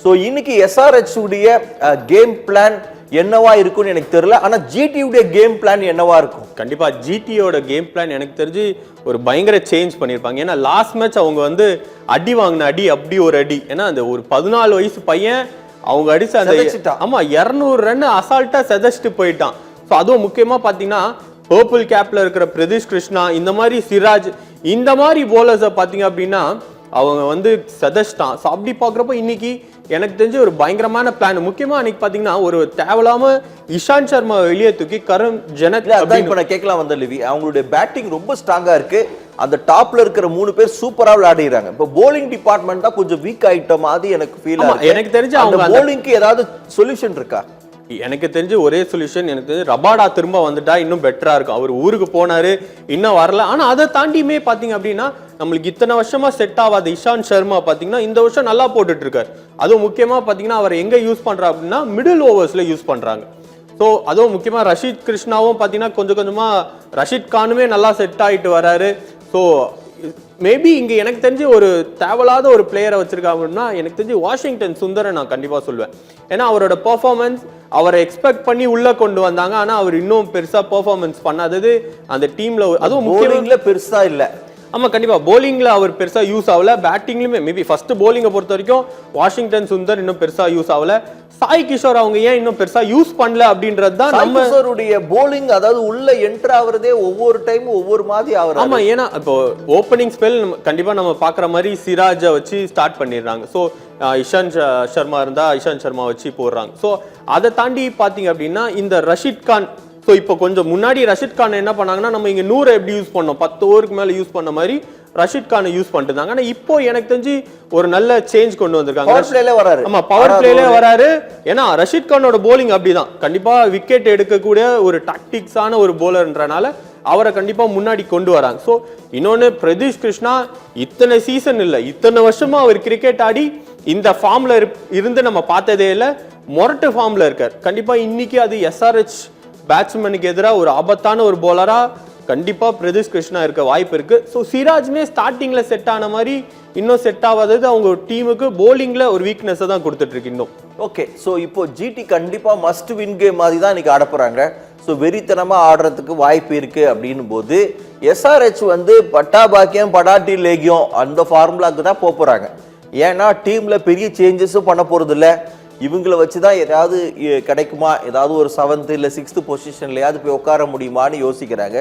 So இன்னைக்கு SRH உடைய game plan என்னவா இருக்கும்னு எனக்கு தெரியல. ஆனா ஜிடி உடைய கேம் பிளான் என்னவா இருக்கும்? கண்டிப்பா ஜிடியோட கேம் பிளான் எனக்கு தெரிஞ்சு ஒரு பயங்கர சேஞ்ச் பண்ணியிருப்பாங்க. ஏன்னா லாஸ்ட் மேட்ச் அவங்க வந்து அடி வாங்கின அடி அப்படி ஒரு அடி. ஏன்னா அந்த ஒரு 14 வயசு பையன் அவங்க அடிச்ச அந்த ஆமா 200 ரன் அசால்ட்டா செதச்சிட்டு போயிட்டான். ஸோ அதுவும் முக்கியமா பாத்தீங்கன்னா பர்பிள் கேப்ல இருக்கிற பிரதீஷ் கிருஷ்ணா, இந்த மாதிரி சிராஜ், இந்த மாதிரி போலர்ஸை பாத்தீங்க அப்படின்னா அவங்க வந்து செதச்சிட்டான். ஸோ அப்படி பாக்குறப்ப இன்னைக்கு எனக்கு தெரிஞ்ச ஒரு பயங்கரமான பிளான். முக்கியமா அன்னைக்கு பாத்தீங்கன்னா ஒரு தேவலாம இஷாந்த் சர்மா வெளியே தூக்கி கரண் ஜனத் இப்ப நான் கேட்கலாம் வந்த லிவி, அவங்களுடைய பேட்டிங் ரொம்ப ஸ்ட்ராங்கா இருக்கு. அந்த டாப்ல இருக்கிற 3 பேர் சூப்பரா விளையாடுறாங்க. இப்போ போலிங் டிபார்ட்மெண்ட் தான் கொஞ்சம் வீக் ஆயிட்ட மாதிரி எனக்கு ஃபீல் ஆகுது. எனக்கு தெரிஞ்சு அவங்க போலிங்க்கு ஏதாவது சொல்யூஷன் இருக்கா? எனக்கு தெரிஞ்ச ஒரே சொல்யூஷன், எனக்கு தெரிஞ்சு ரபாடா திரும்ப வந்துட்டா இன்னும் பெட்டரா இருக்கும். அவர் ஊருக்கு போனாரு, இன்னும் வரல. ஆனா அதை தாண்டியுமே பாத்தீங்க அப்படின்னா நம்மளுக்கு இத்தனை வருஷமா செட் ஆகாத இஷாந்த் சர்மா பாத்தீங்கன்னா இந்த வருஷம் நல்லா போட்டுட்டு இருக்காரு. அதுவும் முக்கியமா பாத்தீங்கன்னா அவர் எங்க யூஸ் பண்றா அப்படின்னா மிடில் ஓவர்ஸ்ல யூஸ் பண்றாங்க. ஸோ அதுவும் முக்கியமா ரஷீத் கிருஷ்ணாவும் பாத்தீங்கன்னா கொஞ்சம் கொஞ்சமா ரஷீத் கானுமே நல்லா செட் ஆயிட்டு வராரு. ஸோ மேபி இங்க எனக்கு தெரிஞ்சு ஒரு தேவையில்லாத ஒரு பிளேயரை வச்சிருக்காங்க அப்படின்னா எனக்கு தெரிஞ்சு வாஷிங்டன் சுந்தரை நான் கண்டிப்பா சொல்லுவேன். ஏன்னா அவரோட பெர்ஃபார்மன்ஸ் அவரை எக்ஸ்பெக்ட் பண்ணி உள்ள கொண்டு வந்தாங்க. ஆனா அவர் இன்னும் பெருசா பெர்ஃபார்மன்ஸ் பண்ணாதது அந்த டீம்ல. அதுவும் போலிங்ல பெருசா இல்ல. ஆமா கண்டிப்பா போலிங்ல அவர் பெருசா யூஸ் ஆகல. பேட்டிங்லயுமே மேபி ஃபர்ஸ்ட் போலிங்கை பொறுத்த வரைக்கும் வாஷிங்டன் சுந்தர் இன்னும் பெருசா யூஸ் ஆகல. சாய் கிஷோர் அவங்க ஏன் இன்னும் பெருசா யூஸ் பண்ணல அப்படின்றது தான் நம்ம போலிங். அதாவது உள்ள என்டர் ஆவறதே ஒவ்வொரு டைம் ஒவ்வொரு மாதிரி ஆவறாரு. ஆமா ஏன்னா இப்போ ஓப்பனிங் ஸ்பெல் கண்டிப்பா நம்ம பாக்குற மாதிரி சிராஜை வச்சு ஸ்டார்ட் பண்ணிடுறாங்க. ஸோ இஷாந்த் சர்மா இருந்தா இஷாந்த் சர்மா வச்சு போடுறாங்க. ஸோ அதை தாண்டி பாத்தீங்க அப்படின்னா இந்த ரஷீத் கான், ஸோ இப்போ கொஞ்சம் முன்னாடி ரஷீத் கான் என்ன பண்ணாங்கன்னா நம்ம இங்க 100 எப்படி யூஸ் பண்ணோம் 10 ஓவருக்கு மேல யூஸ் பண்ண மாதிரி ரஷீத் கானை யூஸ் பண்ணிட்டு இருந்தாங்க. ஆனா இப்போ எனக்கு தெரிஞ்சு ஒரு நல்ல சேஞ்ச் கொண்டு வந்திருக்காங்க. ஆமா பவர் பிளேல வராரு. ஏன்னா ரஷீத் கானோட போலிங் அப்படிதான், கண்டிப்பா விக்கெட் எடுக்கக்கூடிய ஒரு டாக்டிக்ஸான ஒரு போலர்ன்றனால அவரை கண்டிப்பா முன்னாடி கொண்டு வராங்க. ஸோ இன்னொன்னு பிரதீஷ் கிருஷ்ணா இத்தனை சீசன் இல்ல இத்தனை வருஷமா அவர் கிரிக்கெட் ஆடி இந்த ஃபார்ம்ல இருந்து நம்ம பார்த்ததே இல்லை. மொரட்டு ஃபார்ம்ல இருக்கார். கண்டிப்பா இன்னைக்கு அது எஸ்ஆர்ஹெச் பேட்ஸ்மேனுக்கு எதிராக ஒரு ஆபத்தான ஒரு போலரா கண்டிப்பா பிரதீஷ் கிருஷ்ணா இருக்க வாய்ப்பு இருக்கு. ஸோ சிராஜ்மே ஸ்டார்டிங்ல செட் ஆன மாதிரி இன்னும் செட் ஆகாதது அவங்க டீமுக்கு போலிங்ல ஒரு வீக்னஸ் தான் கொடுத்துட்டு இருக்கு இன்னும். ஓகே, ஸோ இப்போ ஜிடி கண்டிப்பா மஸ்ட் வின் கேம் மாதிரி தான் இன்னைக்கு ஆடப்போறாங்க. ஸோ வெறித்தனமா ஆடுறதுக்கு வாய்ப்பு இருக்கு அப்படின்னும் போது எஸ்ஆர்ஹெச் வந்து பட்டா பாக்கியம் படாட்டி லேகியம் அந்த ஃபார்முலாக்கு தான் போறாங்க. ஏன்னா டீம்ல பெரிய சேஞ்சஸும் பண்ண போறது இல்லை. இவங்களை வச்சுதான் ஏதாவது கிடைக்குமா, ஏதாவது ஒரு 7th இல்ல 6th பொசிஷன்லயாவது போய் உட்கார முடியுமான்னு யோசிக்கிறாங்க.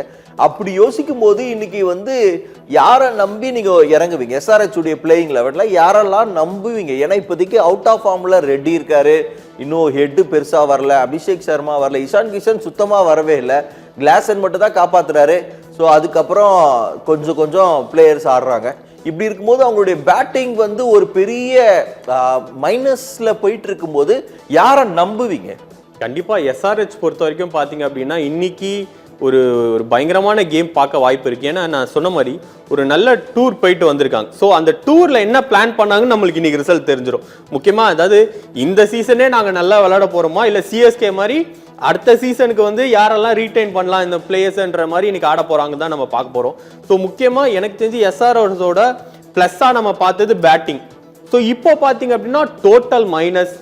அப்படி யோசிக்கும் போது இன்னைக்கு வந்து யாரை நம்பி நீங்க இறங்குவீங்க? எஸ்ஆர்ஹெச் உடைய பிளேயிங் லெவல்ல யாரெல்லாம் நம்புவீங்க? ஏன்னா இப்போதைக்கு அவுட் ஆஃப் ஃபார்ம்ல ரெட்டி இருக்காரு, இன்னும் ஹெட் பெருசா வரல, அபிஷேக் சர்மா வரல, இஷான் கிஷன் சுத்தமா வரவே இல்லை, கிளாசன் மட்டும் தான் காப்பாத்துறாரு. ஸோ அதுக்கப்புறம் கொஞ்சம் கொஞ்சம் பிளேயர்ஸ் ஆடுறாங்க. இப்படி இருக்கும்போது அவங்களுடைய பேட்டிங் வந்து ஒரு பெரிய மைனஸ்ல போயிட்டு இருக்கும்போது யாரை நம்புவீங்க? கண்டிப்பா எஸ்ஆர்ஹெச் பொறுத்த வரைக்கும் பாத்தீங்க அப்படின்னா இன்னைக்கு ஒரு பயங்கரமான கேம் பார்க்க வாய்ப்பு இருக்கு. ஏன்னா நான் சொன்ன மாதிரி ஒரு நல்ல டூர் போயிட்டு வந்திருக்காங்க. ஸோ அந்த டூர்ல என்ன பிளான் பண்ணாங்கன்னு நம்மளுக்கு இன்னைக்கு ரிசல்ட் தெரிஞ்சிடும். முக்கியமா அதாவது இந்த சீசனே நாங்க நல்லா விளையாட போறோமா, இல்ல சிஎஸ்கே மாதிரி அடுத்த சீசனுக்கு வந்து யாரெல்லாம் ரீடைன் பண்ணலாம் இந்த பிளேயர்ஸ்ன்ற மாதிரி இன்னைக்கு ஆட போறாங்க தான் நம்ம பார்க்க போறோம். ஸோ முக்கியமா எனக்கு தெரிஞ்சு எஸ்ஆர்ஹெச்சோட பிளஸ்ஸா நம்ம பார்த்தது பேட்டிங். ஸோ இப்போ பாத்தீங்க அப்படின்னா டோட்டல் மைனஸ்,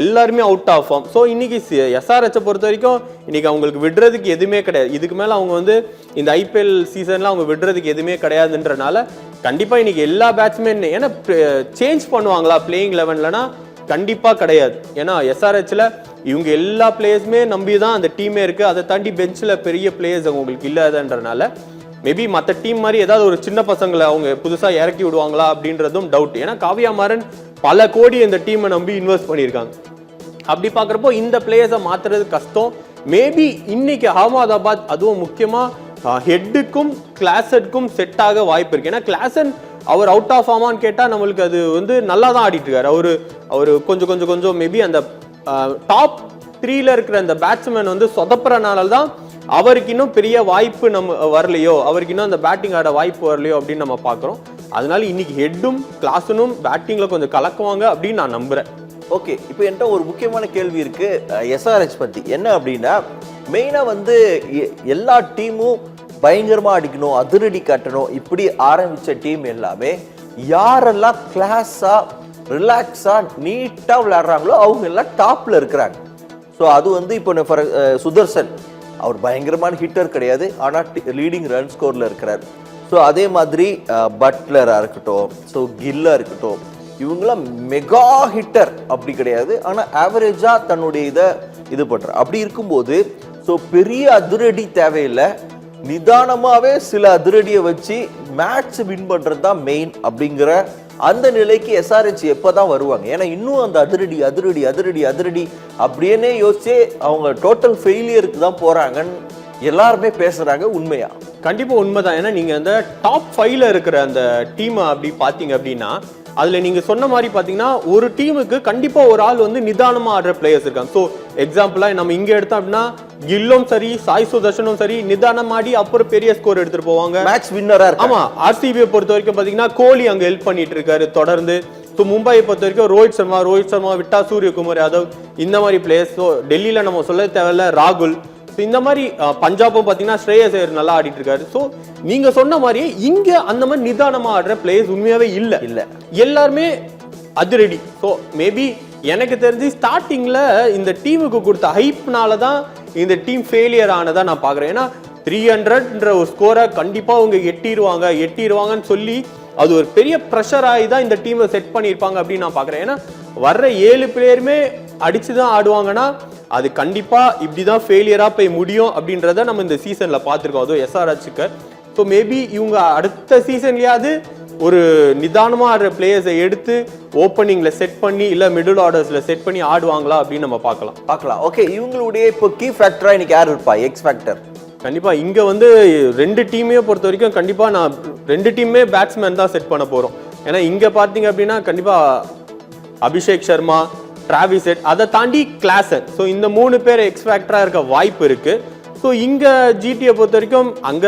எல்லாருமே அவுட் ஆஃப் ஃபார்ம். ஸோ இன்னைக்கு எஸ்ஆர்ஹெச்சை பொறுத்த வரைக்கும் இன்னைக்கு அவங்களுக்கு விடுறதுக்கு எதுவுமே கிடையாது. இதுக்கு மேல அவங்க வந்து இந்த ஐபிஎல் சீசன்ல அவங்க விடுறதுக்கு எதுவுமே கிடையாதுன்றனால கண்டிப்பா இன்னைக்கு எல்லா பேட்ஸ்மேன் ஏன்னா சேஞ்ச் பண்ணுவாங்களா பிளேயிங் லெவன்லனா கண்டிப்பா கிடையாது. ஏன்னா எஸ்ஆர்ஹெச்ல இவங்க எல்லா பிளேயர்ஸுமே நம்பி தான் அந்த டீமே இருக்கு. அதை தாண்டி பெஞ்சில் பெரிய பிளேயர்ஸ் அவங்களுக்கு இல்லாதன்றனால மேபி மற்ற டீம் மாதிரி ஏதாவது ஒரு சின்ன பசங்களை அவங்க புதுசாக இறக்கி விடுவாங்களா அப்படின்றதும் டவுட். ஏன்னா காவியா மாறன் பல கோடி இந்த டீமை நம்பி இன்வெஸ்ட் பண்ணியிருக்காங்க. அப்படி பார்க்குறப்போ இந்த பிளேயர்ஸை மாற்றுறது கஷ்டம். மேபி இன்னைக்கு அகமதாபாத் அதுவும் முக்கியமாக ஹெட்டுக்கும் கிளாசனுக்கும் செட் ஆக வாய்ப்பு இருக்கு. ஏன்னா கிளாசன் அவர் அவுட் ஆஃப் ஆமான்னு கேட்டால் நம்மளுக்கு அது வந்து நல்லா தான் ஆடிட்டு இருக்காரு. அவர் கொஞ்சம் மேபி அந்த டாப் 3ல இருக்கிற அந்த பேட்ஸ்மேன் வந்து சொதப்புறனால தான் அவருக்கு இன்னும் பெரிய வாய்ப்பு நம்ம வரலையோ, அவருக்கு இன்னும் அந்த பேட்டிங் ஆட வாய்ப்பு வரலையோ அப்படின்னு நம்ம பார்க்குறோம். அதனால இன்னைக்கு ஹெட்டும் கிளாஸனும் பேட்டிங்ல கொஞ்சம் கலக்குவாங்க அப்படின்னு நான் நம்புறேன். ஓகே, இப்போ என்கிட்ட ஒரு முக்கியமான கேள்வி இருக்கு எஸ்ஆர்ஹெச் பத்தி. என்ன அப்படின்னா மெயினா வந்து எல்லா டீமும் பயங்கரமா அடிக்கணும், அதிரடி காட்டணும், இப்படி ஆரம்பிச்ச டீம் எல்லாமே யாரெல்லாம் கிளாஸா ரிலாக்ஸா நீட்டா விளையாடுறாங்களோ அவங்க எல்லாம் டாப்ல இருக்கிறாங்க. ஸோ அது வந்து இப்போ சுதர்சன் அவர் பயங்கரமான ஹிட்டர் கிடையாது, ஆனால் லீடிங் ரன் ஸ்கோர்ல இருக்கிறார். ஸோ அதே மாதிரி பட்லரா இருக்கட்டும், ஸோ கில்லா இருக்கட்டும், இவங்களாம் மெகா ஹிட்டர் அப்படி கிடையாது, ஆனால் ஆவரேஜா தன்னுடைய இதை இது பண்ற. அப்படி இருக்கும்போது ஸோ பெரிய அதிரடி தேவையில்லை, நிதானமாவே சில அதிரடியை வச்சு மேட்ச் வின் பண்றது தான் மெயின் அப்படிங்கிற அந்த நிலைக்கு எஸ்ஆர்ஹெச் எப்பதான் வருவாங்க. ஏன்னா இன்னும் அந்த அதிரடி அதிரடி அதிரடி அதிரடி அப்படியே யோசிச்சு அவங்க டோட்டல் ஃபெயிலியருக்கு தான் போறாங்கன்னு எல்லாருமே பேசுறாங்க. உண்மையா? கண்டிப்பா உண்மைதான். ஏன்னா நீங்க அந்த டாப் 5ல இருக்கிற அந்த டீம் அப்படி பாத்தீங்க அப்படின்னா அதுல நீங்க சொன்ன மாதிரி பாத்தீங்கன்னா ஒரு டீமுக்கு கண்டிப்பா ஒரு ஆள் வந்து நிதானமா ஆடுற பிளேயர்ஸ் இருக்காங்க. ஸோ எக்ஸாம்பிளா நம்ம இங்க எடுத்தோம் அப்படின்னா கில்லும் சரி சாய் சுதர்ஷனும் சரி நிதானம் ஆடி அப்புறம் பெரிய ஸ்கோர் எடுத்துட்டு போவாங்க, மேட்ச் வின்னரா இருக்கு. ஆமா, ஆர்சிபியை பொறுத்த வரைக்கும் பாத்தீங்கன்னா கோலி அங்க ஹெல்ப் பண்ணிட்டு இருக்காரு தொடர்ந்து. ஸோ மும்பையை பொறுத்த வரைக்கும் ரோஹித் சர்மா விட்டா சூரியகுமார் யாதவ் இந்த மாதிரி பிளேயர்ஸ். ஸோ டெல்லியில நம்ம சொல்ல தேவையில்ல ராகுல். இந்த மாதிரி பஞ்சாபும் பாத்தீங்கன்னா ஸ்ரேயஸ் ஐயர் நல்லா ஆடிட்டு இருக்காரு. சோ நீங்க சொன்ன மாதிரியே இங்க அந்த மாதிரி நிதானமா ஆடுற பிளேயர்ஸ் உண்மையாவே இல்ல, எல்லாருமே அதிரடி. சோ மேபி எனக்கு தெரிஞ்சு ஸ்டார்டிங்ல இந்த டீமுக்கு கொடுத்த ஹைப்னால தான் இந்த டீம் ஃபெயிலியர் ஆனதா நான் பாக்குறேன். ஏன்னா 300ன்ற ஒரு ஸ்கோரை கண்டிப்பா அவங்க எட்டிடுவாங்கன்னு சொல்லி அது ஒரு பெரிய ப்ரெஷர் ஆகி தான் இந்த டீமை செட் பண்ணியிருப்பாங்க அப்படின்னு நான் பாக்குறேன். ஏன்னா வர்ற 7 பிளேயருமே அடிச்சுதான் ஆடுவாங்கன்னா அது கண்டிப்பா இப்படிதான் ஃபெயிலியரா போய் முடியும் அப்படின்றத நம்ம இந்த சீசன்ல பார்த்திருக்கோம், அதுவும் எஸ்ஆர்ஹெச்சுக்கு. ஸோ மேபி இவங்க அடுத்த சீசன்லயாவது ஒரு நிதானமா ஆடுற பிளேயர்ஸை எடுத்து ஓப்பனிங்ல செட் பண்ணி இல்ல மிடில் ஆர்டர்ஸ்ல செட் பண்ணி ஆடுவாங்களா அப்படின்னு நம்ம பார்க்கலாம். ஓகே, இவங்களுடைய இப்போ கீ ஃபேக்டரா இன்னைக்கு யார் இருப்பா? எக்ஸ் ஃபேக்டர் கண்டிப்பா இங்க வந்து 2 டீமையும் பொறுத்த வரைக்கும் கண்டிப்பா நான் 2 டீமே பேட்ஸ்மேன் தான் செட் பண்ண போறோம். ஏன்னா இங்க பாத்தீங்க அப்படின்னா கண்டிப்பா அபிஷேக் சர்மா, டிராவிஸ் ஹெட், அதை தாண்டி கிளாசன். ஸோ இந்த 3 பேர் எக்ஸ் ஃபேக்டரா இருக்க வாய்ப்பு இருக்கு. ஸோ இங்க ஜிடியை பொறுத்த வரைக்கும் அங்க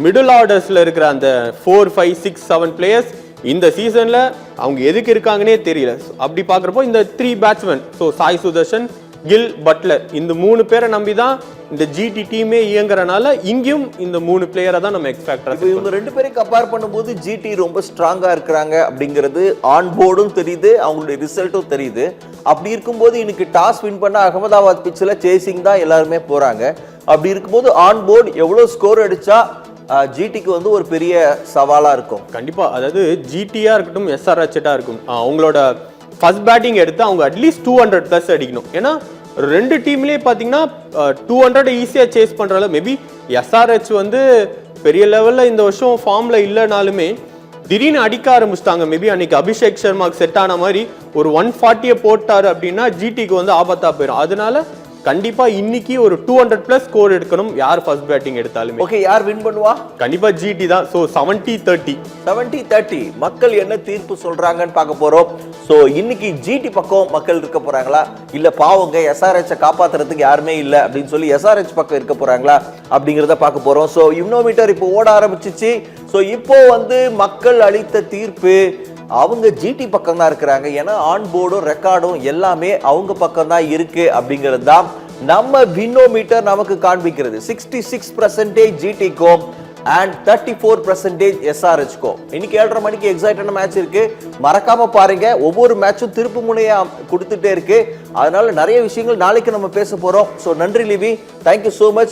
மிடில் ஆர்டர்ஸ்ல இருக்கிற அந்த 4, 5, 6, 7 பிளேயர்ஸ் இந்த சீசன்ல அவங்க எதுக்கு இருக்காங்கன்னே தெரியல. அப்படி பாக்குறப்போ இந்த 3 batsman, so Sai Sudharsan, Gill, Butler, இந்த 3 பேரை நம்பி தான் இந்த ஜிடி டீமே இயங்குறனால இங்கேயும் இந்த 3 பிளேயரை தான் நம்ம எக்ஸ் ஃபேக்டரா. இவங்க 2 பேரையும் கம்பேர் பண்ணும்போது ஜிடி ரொம்ப ஸ்ட்ராங்கா இருக்கிறாங்க அப்படிங்கிறது ஆன் போர்டும் தெரியுது, அவங்களுடைய ரிசல்ட்டும் தெரியுது. அப்படி இருக்கும்போது இன்னைக்கு டாஸ் வின் பண்ண அகமதாபாத் பிச்சில் சேசிங் தான் எல்லாருமே போறாங்க. அப்படி இருக்கும்போது ஆன் போர்டு எவ்வளவு ஸ்கோர் அடிச்சா ஜிடிக்கு வந்து ஒரு பெரிய சவாலா இருக்கும்? கண்டிப்பா, அதாவது ஜிடியா இருக்கட்டும் எஸ்ஆர்ஹெச்சா இருக்கும், அவங்களோட ஃபர்ஸ்ட் பேட்டிங் எடுத்து அவங்க அட்லீஸ்ட் 200+ அடிக்கணும். ஏன்னா 2 டீம்லயே பாத்தீங்கன்னா 200 ஈஸியா சேஸ் பண்றாங்க. மேபி எஸ்ஆர்ஹெச் வந்து பெரிய லெவல்ல இந்த வருஷம் ஃபார்ம்ல இல்லைனாலுமே திடீர்னு அடிக்க ஆரம்பிச்சிட்டாங்க. மேபி அன்னைக்கு அபிஷேக் சர்மாக்கு செட் ஆன மாதிரி ஒரு 140 போட்டாரு அப்படின்னா ஜிடிக்கு வந்து ஆபத்தா போயிடும். அதனால கண்டிப்பா இன்னைக்கு ஒரு 200+ ஸ்கோர் எடுக்கணும் யார் ஃபர்ஸ்ட் பேட்டிங் எடுத்தாலுமே. ஓகே, யார் வின் பண்ணுவா? கண்டிப்பா ஜிடி தான். சோ 70-30 மக்கள் என்ன தீர்ப்பு சொல்றாங்கன்னு பார்க்க போறோம். சோ இன்னைக்கு ஜிடி பக்கம் மக்கள் இருக்க போறாங்களா, இல்ல பாவங்க எஸ்ஆர்ஹெச் காப்பாத்துறதுக்கு யாருமே இல்ல அப்படின்னு சொல்லி எஸ்ஆர்ஹெச் பக்கம் இருக்க போறாங்களா அப்படிங்கறத பார்க்க போறோம். சோ யூனோமீட்டர் இப்போ ஓட ஆரம்பிச்சிச்சு. சோ இப்போ வந்து மக்கள் அளித்த தீர்ப்பு அவங்க ஜிடி பக்கம் தான் இருக்கிறாங்க. ஏன்னா ஆன் போர்டும் ரெக்கார்டும் எல்லாமே அவங்க பக்கம் தான் இருக்கு அப்படிங்கிறது தான் நம்ம வினோமீட்டர் நமக்கு காண்பிக்கிறது. 66% ஜிடிக்கும் and 34% எஸ்ஆர்ஹெச்க்கும். இன்னைக்கு 7:30 மணிக்கு எக்ஸைட்டான மேட்ச் இருக்கு, மறக்காம பாருங்க. ஒவ்வொரு மேட்சும் திருப்பு முனையா கொடுத்துட்டே இருக்கு. அதனால நிறைய விஷயங்கள் நாளைக்கு நம்ம பேச போறோம். ஸோ நன்றி லிவி, தேங்க்யூ ஸோ மச்.